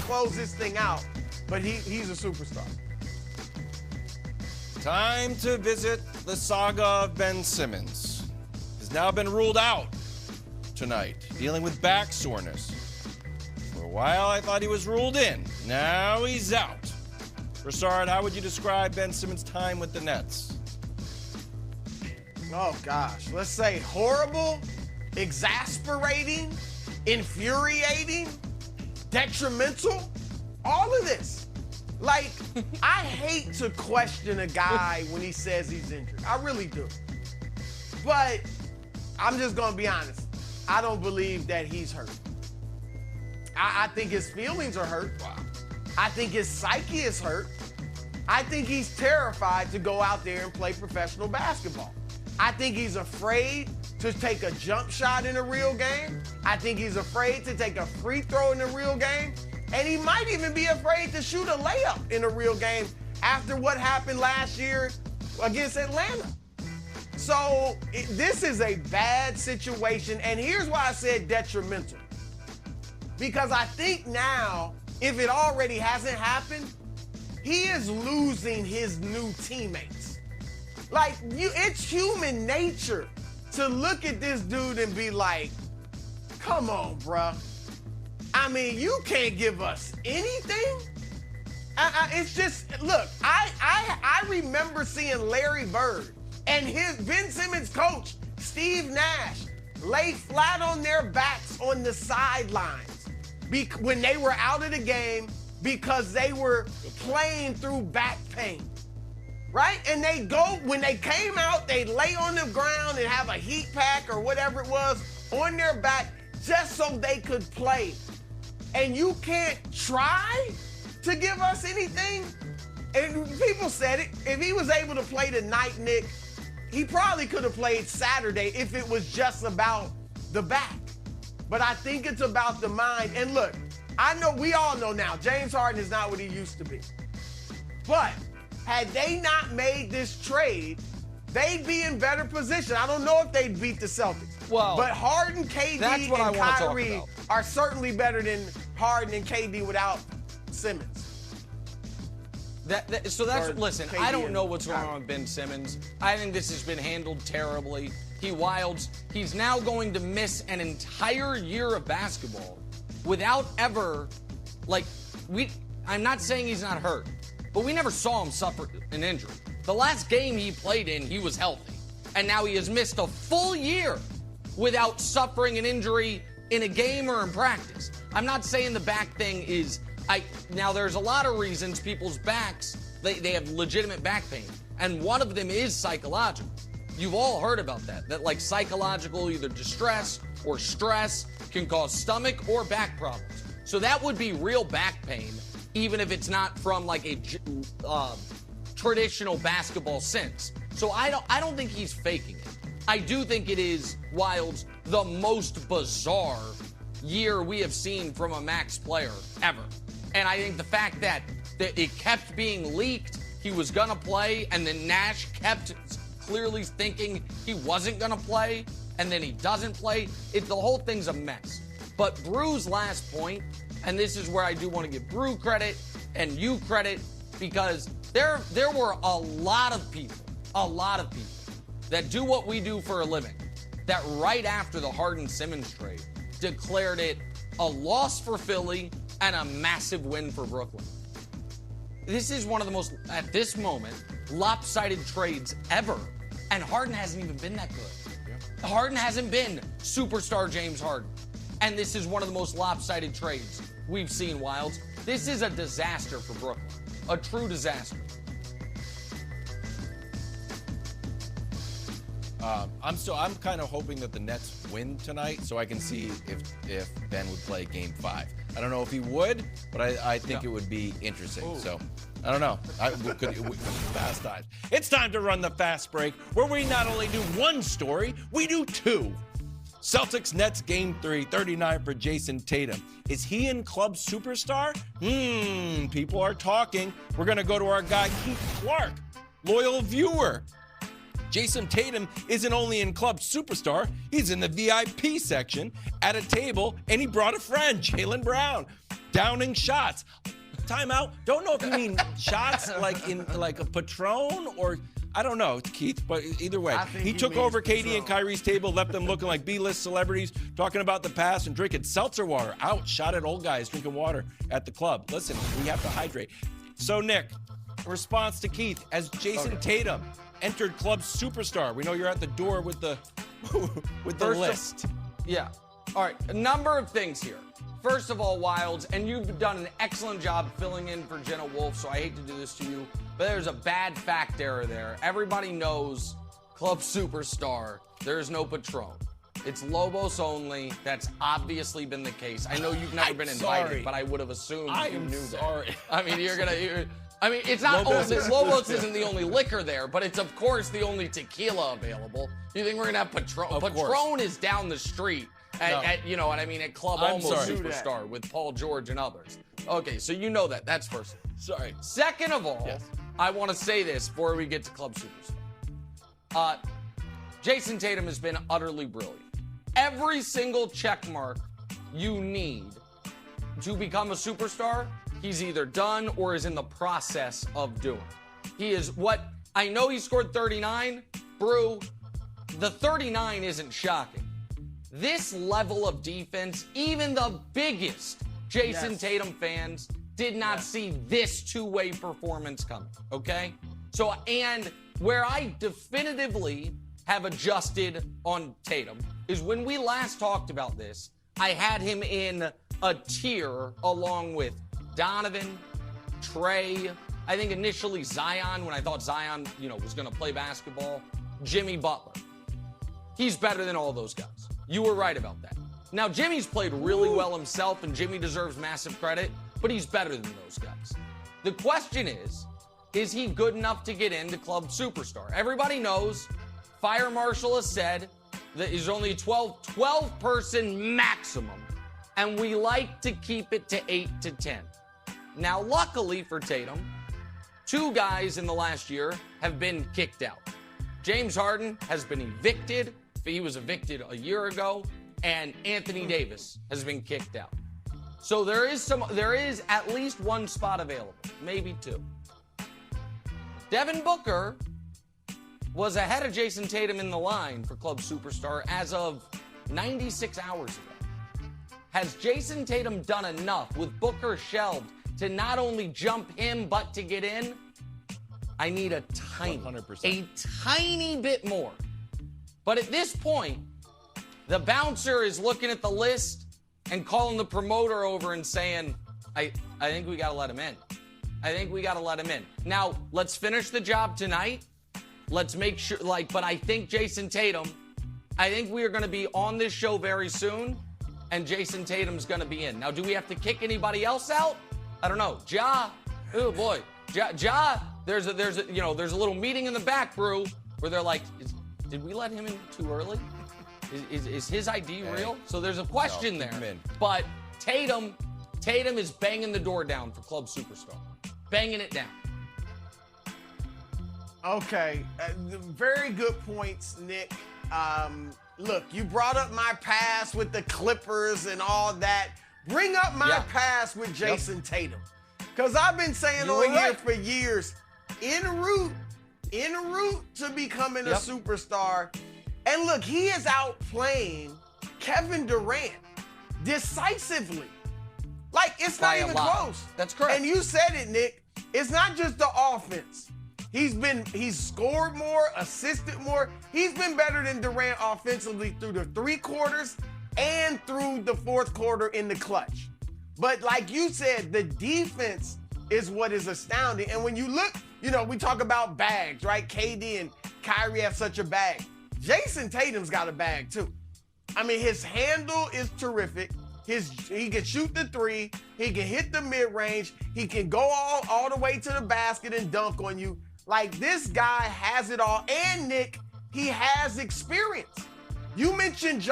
close this thing out, but he's a superstar. Time to visit the saga of Ben Simmons. Has now been ruled out tonight, dealing with back soreness. For a while, I thought he was ruled in. Now he's out. Broussard, how would you describe Ben Simmons' time with the Nets? Oh, gosh. Let's say horrible, exasperating, infuriating, detrimental, all of this. Like, I hate to question a guy when he says he's injured. I really do. But I'm just going to be honest. I don't believe that he's hurt. I think his feelings are hurt. Wow. I think his psyche is hurt. I think he's terrified to go out there and play professional basketball. I think he's afraid to take a jump shot in a real game. I think he's afraid to take a free throw in a real game. And he might even be afraid to shoot a layup in a real game after what happened last year against Atlanta. So this is a bad situation. And here's why I said detrimental. Because I think now, if it already hasn't happened, he is losing his new teammates. Like, it's human nature to look at this dude and be like, come on, bruh. I mean, you can't give us anything? It's just, look, I remember seeing Larry Bird and his Ben Simmons coach, Steve Nash, lay flat on their backs on the sidelines when they were out of the game because they were playing through back pain, right? And when they came out, they'd lay on the ground and have a heat pack or whatever it was on their back just so they could play. And you can't try to give us anything? And people said it. If he was able to play tonight, Nick, he probably could have played Saturday if it was just about the back. But I think it's about the mind. And look, we all know now, James Harden is not what he used to be. But had they not made this trade, they'd be in better position. I don't know if they'd beat the Celtics. Well, but Harden, KD, and Kyrie are certainly better than Harden and KD without Simmons. Listen, I don't know what's going on with Ben Simmons. I think this has been handled terribly. He's now going to miss an entire year of basketball without ever, I'm not saying he's not hurt, but we never saw him suffer an injury. The last game he played in, he was healthy. And now he has missed a full year without suffering an injury in a game or in practice. I'm not saying the back thing is... Now, there's a lot of reasons people's backs, they have legitimate back pain. And one of them is psychological. You've all heard about that psychological, either distress or stress, can cause stomach or back problems. So that would be real back pain, even if it's not from a traditional basketball sense. So I don't think he's faking it. I do think it is, Wilds, the most bizarre year we have seen from a max player ever. And I think the fact that it kept being leaked, he was going to play, and then Nash kept clearly thinking he wasn't going to play, and then he doesn't play. The whole thing's a mess. But Brew's last point, and this is where I do want to give Brew credit and you credit, because there were a lot of people that do what we do for a living, that right after the Harden-Simmons trade declared it a loss for Philly and a massive win for Brooklyn. This is one of the most, at this moment, lopsided trades ever. And Harden hasn't even been that good. Yeah. Harden hasn't been superstar James Harden. And this is one of the most lopsided trades we've seen, Wilds. This is a disaster for Brooklyn. A true disaster. I'm kind of hoping that the Nets win tonight so I can see if Ben would play Game 5. I don't know if he would, but I think it would be interesting. Ooh. So I don't know. Fast times. It's time to run the fast break, where we not only do one story, we do two. Celtics Nets Game 3, 39 for Jason Tatum. Is he in club superstar? People are talking. We're going to go to our guy Keith Clark, loyal viewer. Jason Tatum isn't only in club superstar, he's in the VIP section at a table, and he brought a friend, Jaylen Brown. downing shots. Timeout. Don't know if you mean shots like in like a Patron or I don't know, Keith, but either way. He took over KD and Kyrie's table, left them looking like B-list celebrities, talking about the past and drinking seltzer water. Out, shot at old guys drinking water at the club. Listen, we have to hydrate. So, Nick, response to Keith, as Jason Tatum entered club superstar. We know you're at the door with the list. Yeah. All right, a number of things here. First of all, Wilds, and you've done an excellent job filling in for Jenna Wolf, so I hate to do this to you, but there's a bad fact error there. Everybody knows Club Superstar, there's no Patron. It's Lobos only. That's obviously been the case. I know you've never been invited, but I would have assumed you knew that. I mean, it's not Lobos isn't the only liquor there, but it's, of course, the only tequila available. You think we're going to have Patron? Patron is down the street. You know what I mean? At Club Almost Superstar with Paul George and others. Okay, so you know that. That's first. Sorry. Second of all, I want to say this before we get to Club Superstar. Jason Tatum has been utterly brilliant. Every single check mark you need to become a superstar, he's either done or is in the process of doing. He is I know he scored 39. Brew, the 39 isn't shocking. This level of defense, even the biggest Jason Tatum fans did not see this two-way performance coming, okay? So, and where I definitively have adjusted on Tatum is when we last talked about this, I had him in a tier along with Donovan, Trey, I think initially Zion, when I thought Zion, was going to play basketball, Jimmy Butler. He's better than all those guys. You were right about that. Now, Jimmy's played really well himself, and Jimmy deserves massive credit, but he's better than those guys. The question is he good enough to get into Club Superstar? Everybody knows Fire Marshal has said that he's only a 12-person maximum, and we like to keep it to 8 to 10. Now, luckily for Tatum, 2 guys in the last year have been kicked out. James Harden has been evicted. He was evicted a year ago, and Anthony Davis has been kicked out. So there is at least 1 spot available, maybe 2. Devin Booker was ahead of Jason Tatum in the line for Club Superstar as of 96 hours ago. Has Jason Tatum done enough with Booker shelved to not only jump him but to get in? I need a tiny bit more. But at this point, the bouncer is looking at the list and calling the promoter over and saying, I think we got to let him in. I think we got to let him in. Now, let's finish the job tonight. Let's make sure, but I think Jason Tatum, I think we are going to be on this show very soon, and Jason Tatum's going to be in. Now, do we have to kick anybody else out? I don't know. Oh boy. There's a little meeting in the back, Brew, where they're like, did we let him in too early? Is his ID real? So there's a question there. But Tatum is banging the door down for Club Superstar. Banging it down. Okay. Very good points, Nick. Look, you brought up my past with the Clippers and all that. Bring up my past with Jason Tatum. Because I've been saying here for years, en route to becoming a superstar. And look, he is outplaying Kevin Durant decisively. Like, it's not even close. That's correct. And you said it, Nick. It's not just the offense. He's scored more, assisted more. He's been better than Durant offensively through the 3 quarters and through the 4th quarter in the clutch. But like you said, the defense is what is astounding. And when you look, we talk about bags, right? KD and Kyrie have such a bag. Jason Tatum's got a bag too. I mean, his handle is terrific. He can shoot the 3. He can hit the mid-range. He can go all the way to the basket and dunk on you. Like, this guy has it all. And, Nick, he has experience. You mentioned